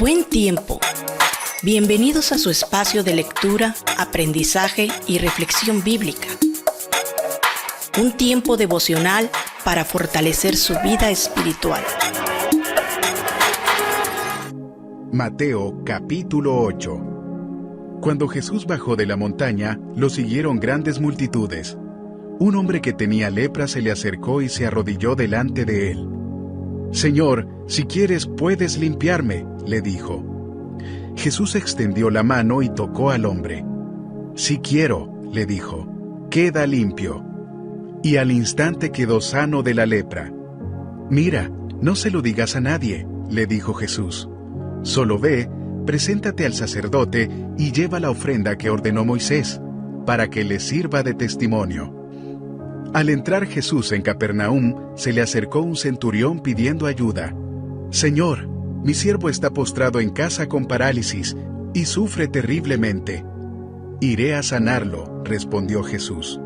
Buen tiempo. Bienvenidos a su espacio de lectura, aprendizaje y reflexión bíblica. Un tiempo devocional para fortalecer su vida espiritual. Mateo capítulo 8. Cuando Jesús bajó de la montaña, lo siguieron grandes multitudes. Un hombre que tenía lepra se le acercó y se arrodilló delante de él. «Señor, si quieres puedes limpiarme», le dijo. Jesús extendió la mano y tocó al hombre. «Sí quiero», le dijo, «queda limpio». Y al instante quedó sano de la lepra. «Mira, no se lo digas a nadie», le dijo Jesús. «Solo ve, preséntate al sacerdote y lleva la ofrenda que ordenó Moisés, para que le sirva de testimonio». Al entrar Jesús en Capernaum, se le acercó un centurión pidiendo ayuda. «Señor, mi siervo está postrado en casa con parálisis y sufre terriblemente». «Iré a sanarlo», respondió Jesús.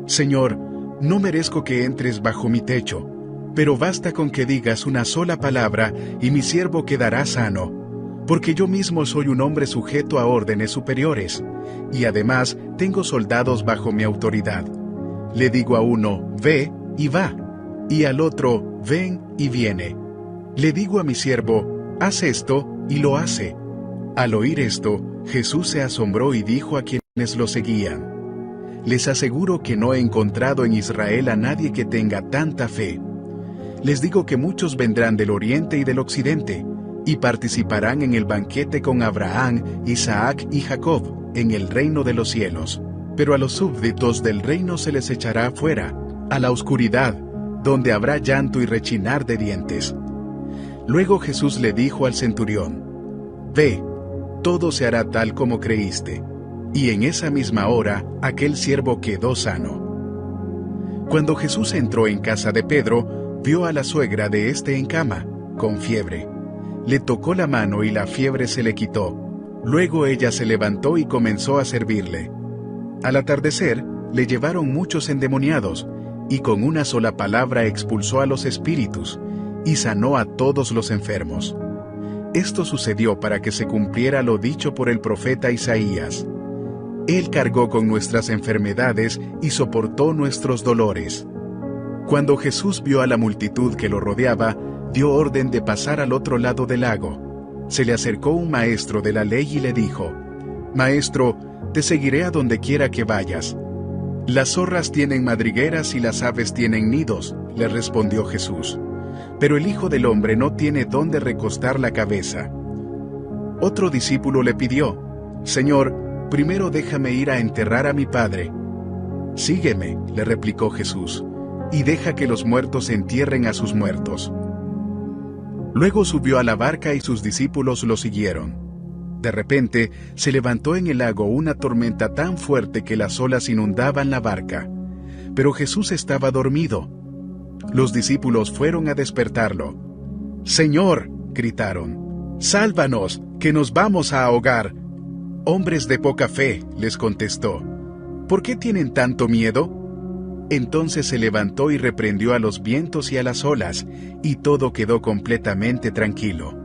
«Señor, no merezco que entres bajo mi techo, pero basta con que digas una sola palabra y mi siervo quedará sano, porque yo mismo soy un hombre sujeto a órdenes superiores, y además tengo soldados bajo mi autoridad. Le digo a uno, ve y va, y al otro, ven y viene. Le digo a mi siervo, haz esto, y lo hace». Al oír esto, Jesús se asombró y dijo a quienes lo seguían: «Les aseguro que no he encontrado en Israel a nadie que tenga tanta fe. Les digo que muchos vendrán del oriente y del occidente, y participarán en el banquete con Abraham, Isaac y Jacob, en el reino de los cielos. Pero a los súbditos del reino se les echará afuera, a la oscuridad, donde habrá llanto y rechinar de dientes». Luego Jesús le dijo al centurión: «Ve, todo se hará tal como creíste». Y en esa misma hora, aquel siervo quedó sano. Cuando Jesús entró en casa de Pedro, vio a la suegra de éste en cama, con fiebre. Le tocó la mano y la fiebre se le quitó. Luego ella se levantó y comenzó a servirle. Al atardecer, le llevaron muchos endemoniados, y con una sola palabra expulsó a los espíritus, y sanó a todos los enfermos. Esto sucedió para que se cumpliera lo dicho por el profeta Isaías: «Él cargó con nuestras enfermedades y soportó nuestros dolores». Cuando Jesús vio a la multitud que lo rodeaba, dio orden de pasar al otro lado del lago. Se le acercó un maestro de la ley y le dijo: «Maestro, te seguiré a donde quiera que vayas». «Las zorras tienen madrigueras y las aves tienen nidos», le respondió Jesús, «pero el Hijo del Hombre no tiene dónde recostar la cabeza». Otro discípulo le pidió: «Señor, primero déjame ir a enterrar a mi padre». «Sígueme», le replicó Jesús, «y deja que los muertos entierren a sus muertos». Luego subió a la barca y sus discípulos lo siguieron. De repente, se levantó en el lago una tormenta tan fuerte que las olas inundaban la barca. Pero Jesús estaba dormido. Los discípulos fueron a despertarlo. «Señor», gritaron, «sálvanos, que nos vamos a ahogar». «Hombres de poca fe», les contestó, «¿por qué tienen tanto miedo?». Entonces se levantó y reprendió a los vientos y a las olas, y todo quedó completamente tranquilo.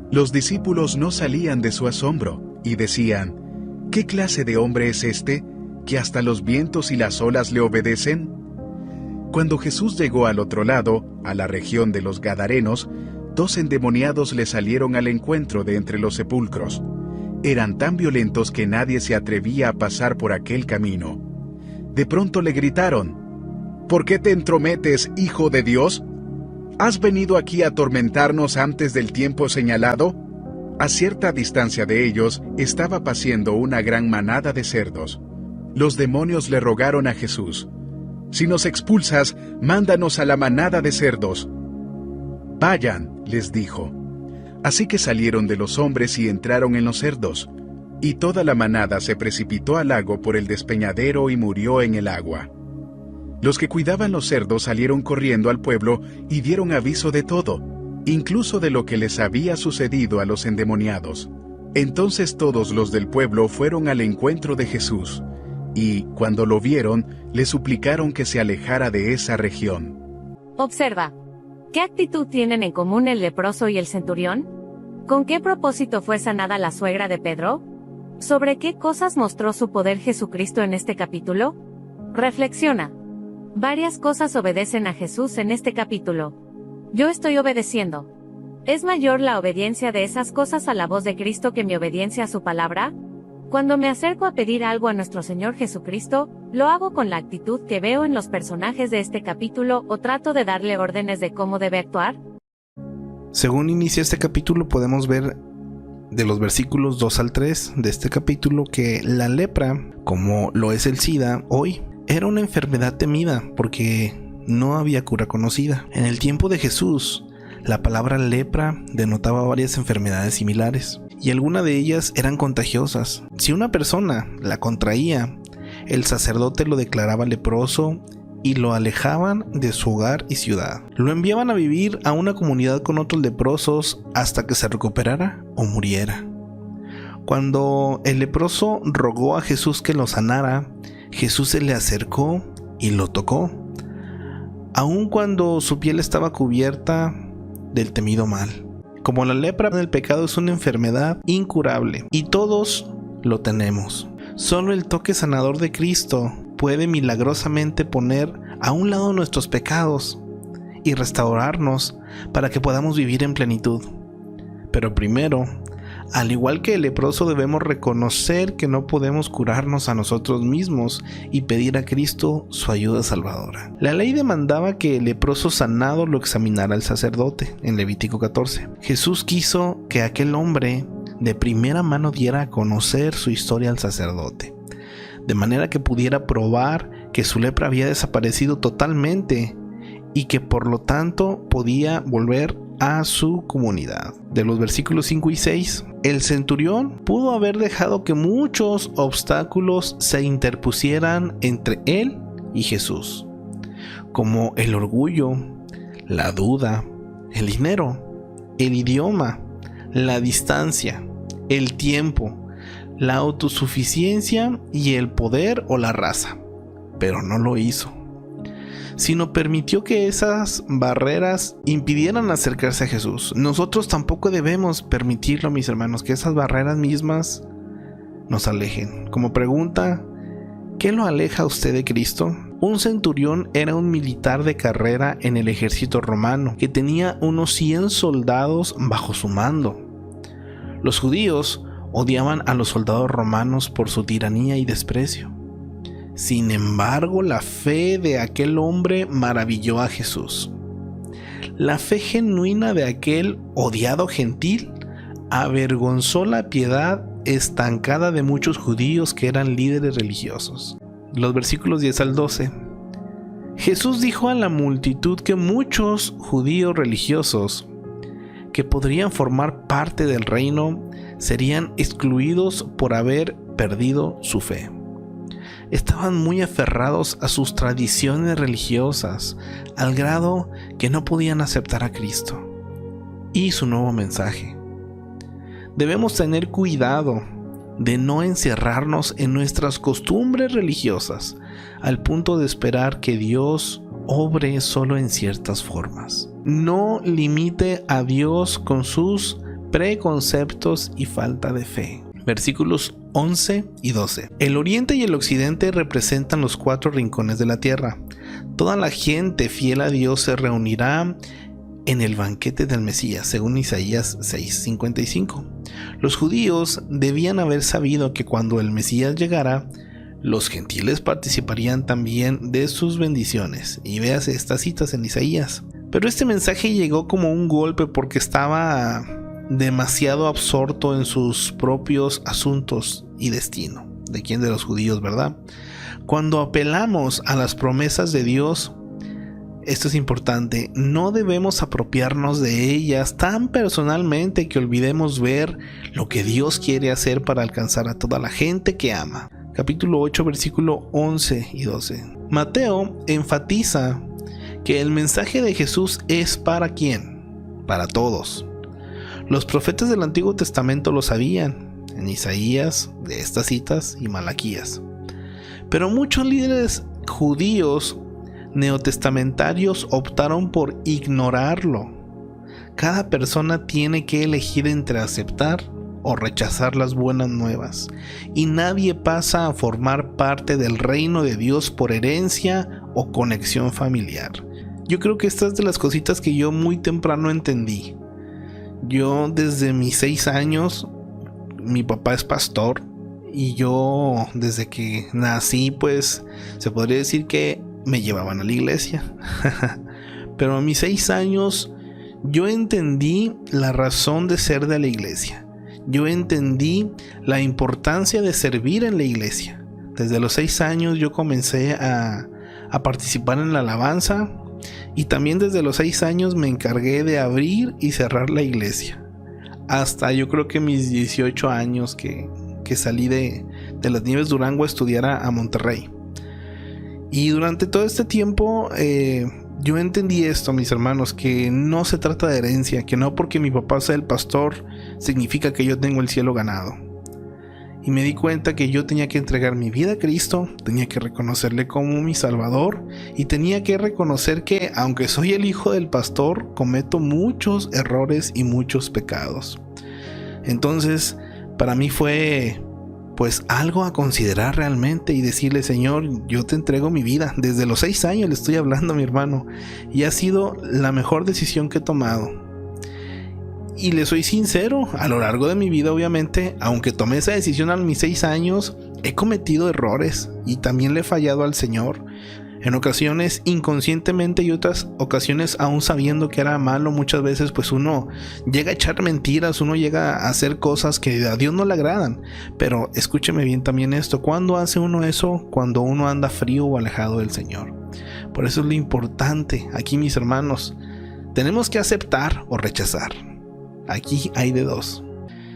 Los discípulos no salían de su asombro, y decían: «¿Qué clase de hombre es este, que hasta los vientos y las olas le obedecen?». Cuando Jesús llegó al otro lado, a la región de los Gadarenos, 2 endemoniados le salieron al encuentro de entre los sepulcros. Eran tan violentos que nadie se atrevía a pasar por aquel camino. De pronto le gritaron: «¿Por qué te entrometes, Hijo de Dios? ¿Has venido aquí a atormentarnos antes del tiempo señalado?». A cierta distancia de ellos estaba paciendo una gran manada de cerdos. Los demonios le rogaron a Jesús: «Si nos expulsas, mándanos a la manada de cerdos». «Vayan», les dijo. Así que salieron de los hombres y entraron en los cerdos, y toda la manada se precipitó al lago por el despeñadero y murió en el agua. Los que cuidaban los cerdos salieron corriendo al pueblo y dieron aviso de todo, incluso de lo que les había sucedido a los endemoniados. Entonces todos los del pueblo fueron al encuentro de Jesús, y, cuando lo vieron, le suplicaron que se alejara de esa región. Observa. ¿Qué actitud tienen en común el leproso y el centurión? ¿Con qué propósito fue sanada la suegra de Pedro? ¿Sobre qué cosas mostró su poder Jesucristo en este capítulo? Reflexiona. Varias cosas obedecen a Jesús en este capítulo. Yo estoy obedeciendo. ¿Es mayor la obediencia de esas cosas a la voz de Cristo que mi obediencia a su palabra? Cuando me acerco a pedir algo a nuestro Señor Jesucristo, ¿lo hago con la actitud que veo en los personajes de este capítulo o trato de darle órdenes de cómo debe actuar? Según inicia este capítulo, podemos ver de los versículos 2 al 3 de este capítulo que la lepra, como lo es el SIDA hoy, era una enfermedad temida porque no había cura conocida. En el tiempo de Jesús, la palabra lepra denotaba varias enfermedades similares y algunas de ellas eran contagiosas. Si una persona la contraía, el sacerdote lo declaraba leproso y lo alejaban de su hogar y ciudad. Lo enviaban a vivir a una comunidad con otros leprosos hasta que se recuperara o muriera. Cuando el leproso rogó a Jesús que lo sanara, Jesús se le acercó y lo tocó, aun cuando su piel estaba cubierta del temido mal. Como la lepra del pecado es una enfermedad incurable y todos lo tenemos. Solo el toque sanador de Cristo puede milagrosamente poner a un lado nuestros pecados y restaurarnos para que podamos vivir en plenitud. Pero primero, al igual que el leproso, debemos reconocer que no podemos curarnos a nosotros mismos y pedir a Cristo su ayuda salvadora. La ley demandaba que el leproso sanado lo examinara el sacerdote en Levítico 14. Jesús quiso que aquel hombre de primera mano diera a conocer su historia al sacerdote, de manera que pudiera probar que su lepra había desaparecido totalmente y que por lo tanto podía volver a su comunidad. De los versículos 5 y 6, el centurión pudo haber dejado que muchos obstáculos se interpusieran entre él y Jesús, como el orgullo, la duda, el dinero, el idioma, la distancia, el tiempo, la autosuficiencia y el poder o la raza. Pero no lo hizo, sino permitió que esas barreras impidieran acercarse a Jesús. Nosotros tampoco debemos permitirlo, mis hermanos, que esas barreras mismas nos alejen. Como pregunta, ¿qué lo aleja a usted de Cristo? Un centurión era un militar de carrera en el ejército romano que tenía unos 100 soldados bajo su mando. Los judíos odiaban a los soldados romanos por su tiranía y desprecio. Sin embargo, la fe de aquel hombre maravilló a Jesús. La fe genuina de aquel odiado gentil avergonzó la piedad estancada de muchos judíos que eran líderes religiosos. Los versículos 10 al 12. Jesús dijo a la multitud que muchos judíos religiosos que podrían formar parte del reino serían excluidos por haber perdido su fe. Estaban muy aferrados a sus tradiciones religiosas, al grado que no podían aceptar a Cristo y su nuevo mensaje. Debemos tener cuidado de no encerrarnos en nuestras costumbres religiosas, al punto de esperar que Dios obre solo en ciertas formas. No limite a Dios con sus preconceptos y falta de fe. Versículos 11 y 12. El oriente y el occidente representan los 4 rincones de la tierra. Toda la gente fiel a Dios se reunirá en el banquete del Mesías, según Isaías 6:55. Los judíos debían haber sabido que cuando el Mesías llegara, los gentiles participarían también de sus bendiciones. Y véase estas citas en Isaías. Pero este mensaje llegó como un golpe porque estaba demasiado absorto en sus propios asuntos y destino. ¿De quién? De los judíos, ¿verdad? Cuando apelamos a las promesas de Dios, esto es importante, no debemos apropiarnos de ellas tan personalmente que olvidemos ver lo que Dios quiere hacer para alcanzar a toda la gente que ama. Capítulo 8, versículo 11 y 12. Mateo enfatiza que el mensaje de Jesús es ¿para quién? Para todos. Los profetas del Antiguo Testamento lo sabían, en Isaías, de estas citas, y Malaquías. Pero muchos líderes judíos neotestamentarios optaron por ignorarlo, cada persona tiene que elegir entre aceptar o rechazar las buenas nuevas, y nadie pasa a formar parte del reino de Dios por herencia o conexión familiar. Yo creo que esta es de las cositas que yo muy temprano entendí. Yo desde mis 6 años, mi papá es pastor, y yo desde que nací, pues se podría decir que me llevaban a la iglesia. Pero a mis 6 años yo entendí la razón de ser de la iglesia. Yo entendí la importancia de servir en la iglesia. Desde los 6 años yo comencé a participar en la alabanza, y también desde los 6 años me encargué de abrir y cerrar la iglesia. Hasta yo creo que mis 18 años que salí de Las Nieves Durango a estudiar a Monterrey. Y durante todo este tiempo yo entendí esto, mis hermanos, que no se trata de herencia, que no porque mi papá sea el pastor significa que yo tengo el cielo ganado. Y me di cuenta que yo tenía que entregar mi vida a Cristo, tenía que reconocerle como mi Salvador, y tenía que reconocer que aunque soy el hijo del pastor, cometo muchos errores y muchos pecados. Entonces, para mí fue pues algo a considerar realmente, y decirle: Señor, yo te entrego mi vida. Desde los 6 años le estoy hablando, mi hermano, y ha sido la mejor decisión que he tomado. Y le soy sincero, a lo largo de mi vida, obviamente, aunque tomé esa decisión a mis 6 años, he cometido errores y también le he fallado al Señor. En ocasiones inconscientemente, y otras ocasiones aún sabiendo que era malo. Muchas veces pues uno llega a echar mentiras, uno llega a hacer cosas que a Dios no le agradan. Pero escúcheme bien también esto: ¿cuándo hace uno eso? Cuando uno anda frío o alejado del Señor. Por eso es lo importante aquí, mis hermanos. Tenemos que aceptar o rechazar. Aquí hay de dos.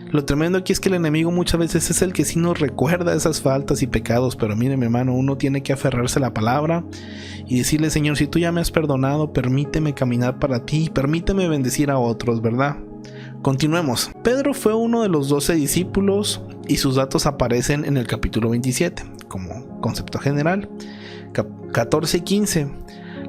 Lo tremendo aquí es que el enemigo muchas veces es el que sí nos recuerda esas faltas y pecados, pero mire, mi hermano, uno tiene que aferrarse a la palabra y decirle: Señor, si tú ya me has perdonado, permíteme caminar para ti, permíteme bendecir a otros, ¿verdad? Continuemos. Pedro fue uno de los 12 discípulos y sus datos aparecen en el capítulo 27, como concepto general. 14 y 15.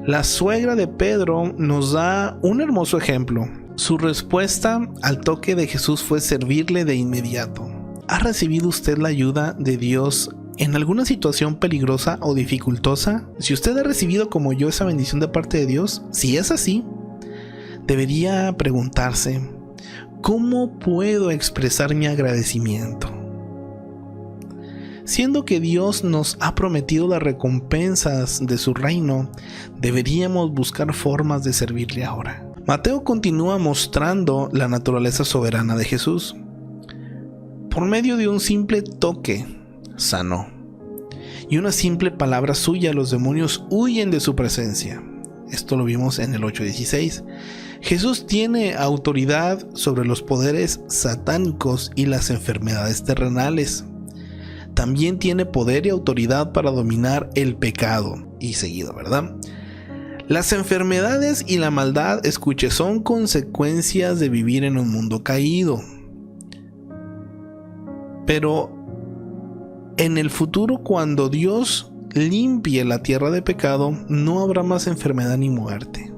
La suegra de Pedro nos da un hermoso ejemplo. Su respuesta al toque de Jesús fue servirle de inmediato. ¿Ha recibido usted la ayuda de Dios en alguna situación peligrosa o dificultosa? Si usted ha recibido como yo esa bendición de parte de Dios, si es así, debería preguntarse: ¿cómo puedo expresar mi agradecimiento? Siendo que Dios nos ha prometido las recompensas de su reino, deberíamos buscar formas de servirle ahora. Mateo continúa mostrando la naturaleza soberana de Jesús. Por medio de un simple toque, sanó. Y una simple palabra suya, los demonios huyen de su presencia. Esto lo vimos en el 8:16. Jesús tiene autoridad sobre los poderes satánicos y las enfermedades terrenales. También tiene poder y autoridad para dominar el pecado. Y seguido, ¿verdad? Las enfermedades y la maldad, escuche, son consecuencias de vivir en un mundo caído. Pero en el futuro, cuando Dios limpie la tierra de pecado, no habrá más enfermedad ni muerte.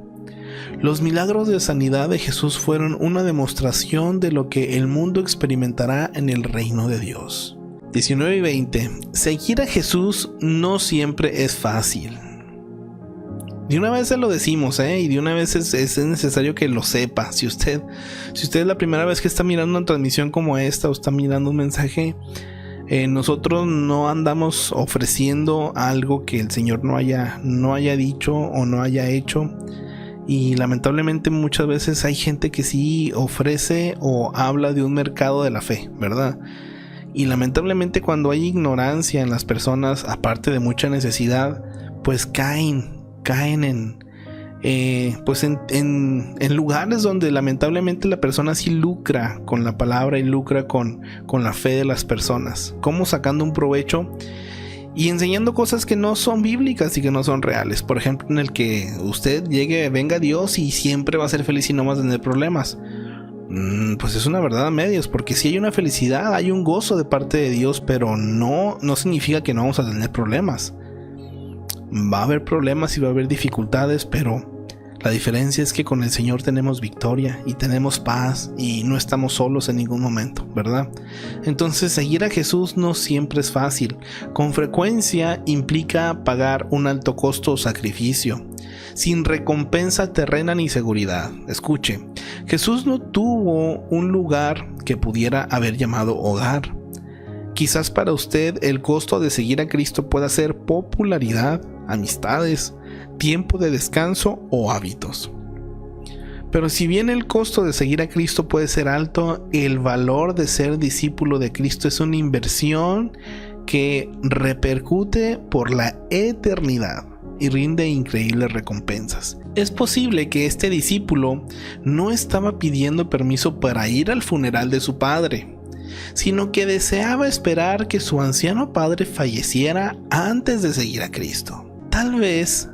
Los milagros de sanidad de Jesús fueron una demostración de lo que el mundo experimentará en el reino de Dios. 19 y 20. Seguir a Jesús no siempre es fácil. De una vez se lo decimos, y de una vez es necesario que lo sepa. Si usted es la primera vez que está mirando una transmisión como esta o está mirando un mensaje, nosotros no andamos ofreciendo algo que el Señor no haya dicho o no haya hecho. Y lamentablemente muchas veces hay gente que sí ofrece o habla de un mercado de la fe, ¿verdad? Y lamentablemente cuando hay ignorancia en las personas, aparte de mucha necesidad, pues caen en lugares donde lamentablemente la persona sí lucra con la palabra y lucra con la fe de las personas, como sacando un provecho y enseñando cosas que no son bíblicas y que no son reales. Por ejemplo, en el que usted venga a Dios y siempre va a ser feliz y no va a tener problemas. Pues es una verdad a medias, porque si hay una felicidad, hay un gozo de parte de Dios, pero no significa que no vamos a tener problemas. Va a haber problemas y va a haber dificultades, pero La diferencia es que con el Señor tenemos victoria y tenemos paz y no estamos solos en ningún momento, ¿verdad? Entonces seguir a Jesús no siempre es fácil. Con frecuencia implica pagar un alto costo o sacrificio, sin recompensa terrena ni seguridad. Escuche, Jesús no tuvo un lugar que pudiera haber llamado hogar. Quizás para usted el costo de seguir a Cristo pueda ser popularidad, amistades, tiempo de descanso o hábitos. Pero si bien el costo de seguir a Cristo puede ser alto, el valor de ser discípulo de Cristo es una inversión que repercute por la eternidad y rinde increíbles recompensas. Es posible que este discípulo no estaba pidiendo permiso para ir al funeral de su padre, sino que deseaba esperar que su anciano padre falleciera antes de seguir a Cristo. Tal vez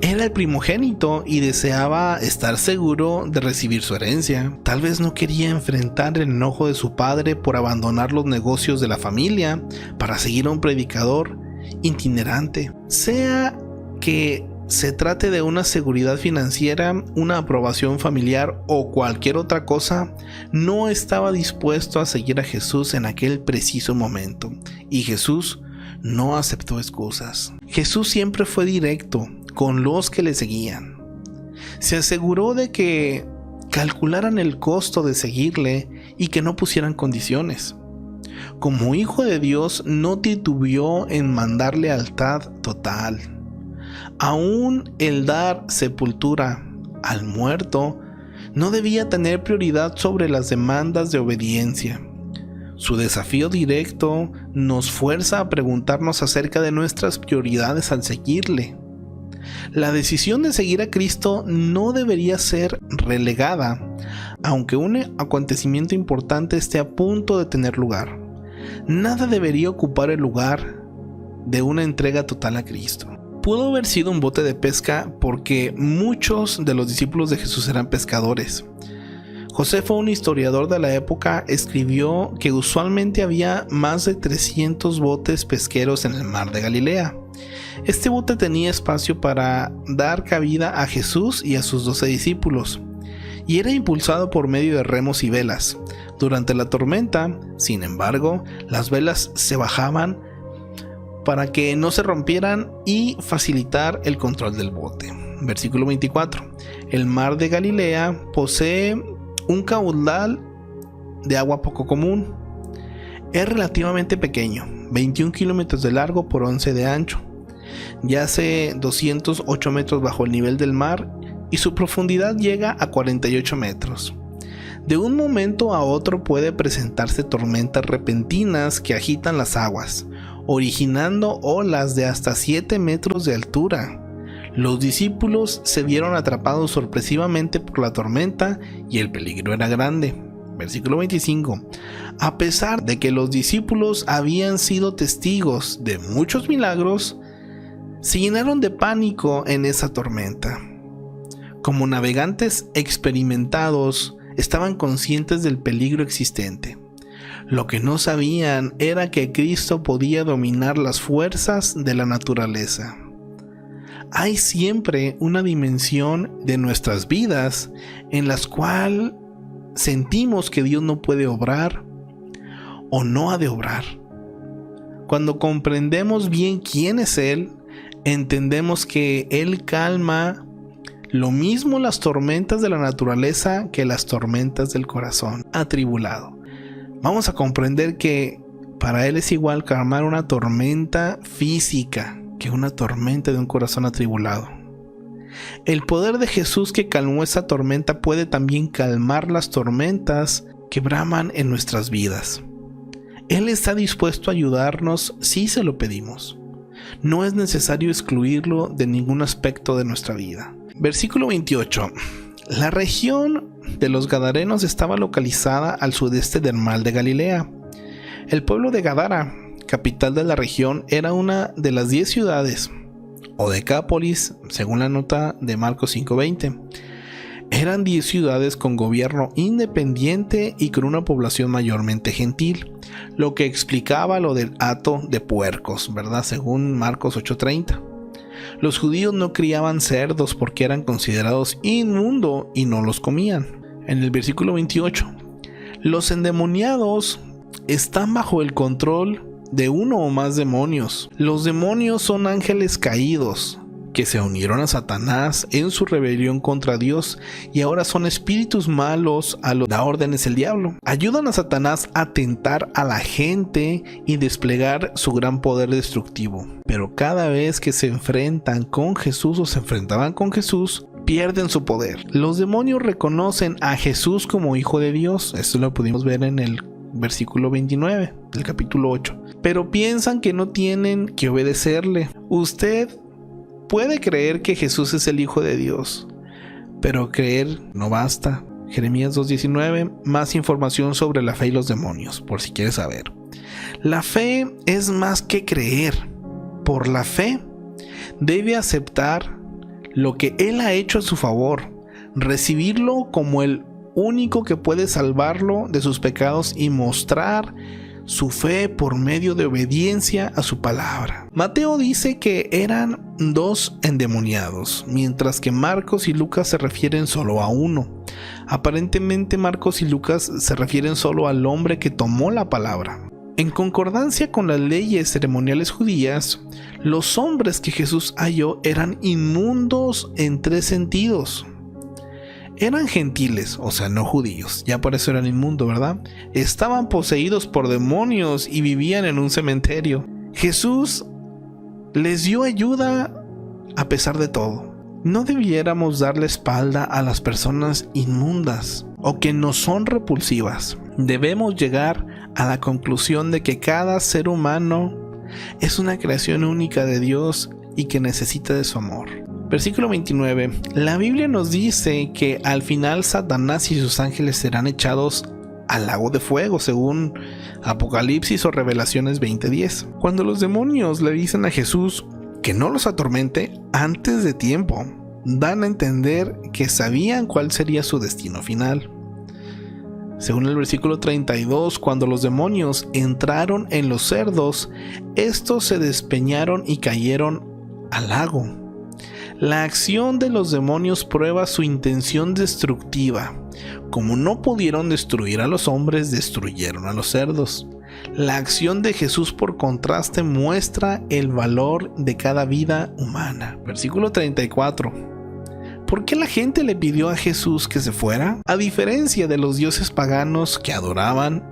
era el primogénito y deseaba estar seguro de recibir su herencia. Tal vez no quería enfrentar el enojo de su padre por abandonar los negocios de la familia para seguir a un predicador itinerante. Sea que se trate de una seguridad financiera, una aprobación familiar o cualquier otra cosa, no estaba dispuesto a seguir a Jesús en aquel preciso momento. Y Jesús no aceptó excusas. Jesús siempre fue directo con los que le seguían. Se aseguró de que calcularan el costo de seguirle y que no pusieran condiciones. Como hijo de Dios, no titubeó en mandar lealtad total. Aún el dar sepultura al muerto no debía tener prioridad sobre las demandas de obediencia. Su desafío directo nos fuerza a preguntarnos acerca de nuestras prioridades al seguirle. La decisión de seguir a Cristo no debería ser relegada, aunque un acontecimiento importante esté a punto de tener lugar. Nada debería ocupar el lugar de una entrega total a Cristo. Pudo haber sido un bote de pesca porque muchos de los discípulos de Jesús eran pescadores. Josefo, un historiador de la época, escribió que usualmente había más de 300 botes pesqueros en el mar de Galilea. Este bote tenía espacio para dar cabida a Jesús y a sus 12 discípulos, y era impulsado por medio de remos y velas. Durante la tormenta, sin embargo, las velas se bajaban para que no se rompieran y facilitar el control del bote. Versículo 24. El mar de Galilea posee un caudal de agua poco común. Es relativamente pequeño, 21 kilómetros de largo por 11 de ancho. Yace 208 metros bajo el nivel del mar y su profundidad llega a 48 metros. De un momento a otro puede presentarse tormentas repentinas que agitan las aguas, originando olas de hasta 7 metros de altura. Los discípulos se vieron atrapados sorpresivamente por la tormenta y el peligro era grande. Versículo 25. A pesar de que los discípulos habían sido testigos de muchos milagros, se llenaron de pánico en esa tormenta. Como navegantes experimentados, estaban conscientes del peligro existente. Lo que no sabían era que Cristo podía dominar las fuerzas de la naturaleza. Hay siempre una dimensión de nuestras vidas en las cuales sentimos que Dios no puede obrar o no ha de obrar. Cuando comprendemos bien quién es Él, entendemos que Él calma lo mismo las tormentas de la naturaleza que las tormentas del corazón atribulado. Vamos a comprender que para Él es igual calmar una tormenta física que una tormenta de un corazón atribulado. El poder de Jesús que calmó esa tormenta puede también calmar las tormentas que braman en nuestras vidas. Él está dispuesto a ayudarnos si se lo pedimos. No es necesario excluirlo de ningún aspecto de nuestra vida. Versículo 28. La región de los Gadarenos estaba localizada al sudeste del mar de Galilea. El pueblo de Gadara, capital de la región, era una de las 10 ciudades, o Decápolis, según la nota de Marcos 5:20. Eran 10 ciudades con gobierno independiente y con una población mayormente gentil, lo que explicaba lo del hato de puercos, ¿verdad? Según Marcos 8:30. Los judíos no criaban cerdos porque eran considerados inmundo y no los comían. En el versículo 28, los endemoniados están bajo el control de uno o más demonios. Los demonios son ángeles caídos que se unieron a Satanás en su rebelión contra Dios y ahora son espíritus malos a los que da órdenes el diablo. Ayudan a Satanás a tentar a la gente y desplegar su gran poder destructivo. Pero cada vez que se enfrentan con Jesús o se enfrentaban con Jesús, pierden su poder. Los demonios reconocen a Jesús como Hijo de Dios. Esto lo pudimos ver en el versículo 29 del capítulo 8. Pero piensan que no tienen que obedecerle. Usted puede creer que Jesús es el Hijo de Dios, pero creer no basta. Jeremías 2:19, más información sobre la fe y los demonios, por si quieres saber. La fe es más que creer. Por la fe, debe aceptar lo que Él ha hecho a su favor, recibirlo como el único que puede salvarlo de sus pecados y mostrar su fe por medio de obediencia a su palabra. Mateo dice que eran 2 endemoniados, mientras que Marcos y Lucas se refieren solo a uno. Aparentemente Marcos y Lucas se refieren solo al hombre que tomó la palabra. En concordancia con las leyes ceremoniales judías, los hombres que Jesús halló eran inmundos en 3 sentidos. Eran gentiles, o sea, no judíos, ya por eso eran inmundos, ¿verdad? Estaban poseídos por demonios y vivían en un cementerio. Jesús les dio ayuda a pesar de todo. No debiéramos darle espalda a las personas inmundas o que nos son repulsivas. Debemos llegar a la conclusión de que cada ser humano es una creación única de Dios y que necesita de su amor. Versículo 29. La Biblia nos dice que al final Satanás y sus ángeles serán echados al lago de fuego, según Apocalipsis o Revelaciones 20:10. Cuando los demonios le dicen a Jesús que no los atormente antes de tiempo, dan a entender que sabían cuál sería su destino final. Según el versículo 32, cuando los demonios entraron en los cerdos, estos se despeñaron y cayeron al lago. La acción de los demonios prueba su intención destructiva. Como no pudieron destruir a los hombres, destruyeron a los cerdos. La acción de Jesús, por contraste, muestra el valor de cada vida humana. Versículo 34. ¿Por qué la gente le pidió a Jesús que se fuera? A diferencia de los dioses paganos que adoraban,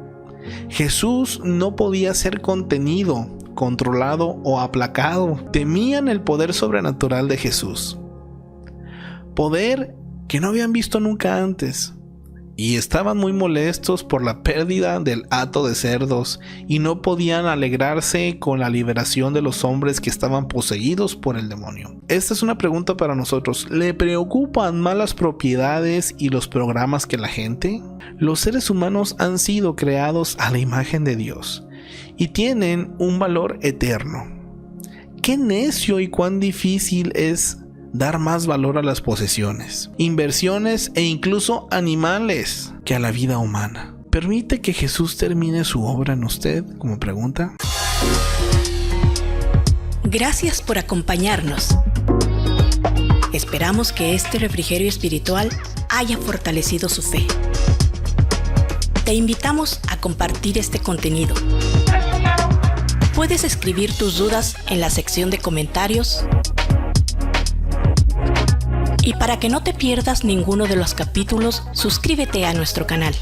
Jesús no podía ser contenido, controlado o aplacado. Temían el poder sobrenatural de Jesús, poder que no habían visto nunca antes, y estaban muy molestos por la pérdida del hato de cerdos y no podían alegrarse con la liberación de los hombres que estaban poseídos por el demonio. Esta es una pregunta para nosotros. ¿Le preocupan más las propiedades y los programas que la gente? Los seres humanos han sido creados a la imagen de Dios y tienen un valor eterno. Qué necio y cuán difícil es dar más valor a las posesiones, inversiones e incluso animales que a la vida humana. ¿Permite que Jesús termine su obra en usted? Como pregunta. Gracias por acompañarnos. Esperamos que este refrigerio espiritual haya fortalecido su fe. Te invitamos a compartir este contenido. Puedes escribir tus dudas en la sección de comentarios. Y para que no te pierdas ninguno de los capítulos, suscríbete a nuestro canal.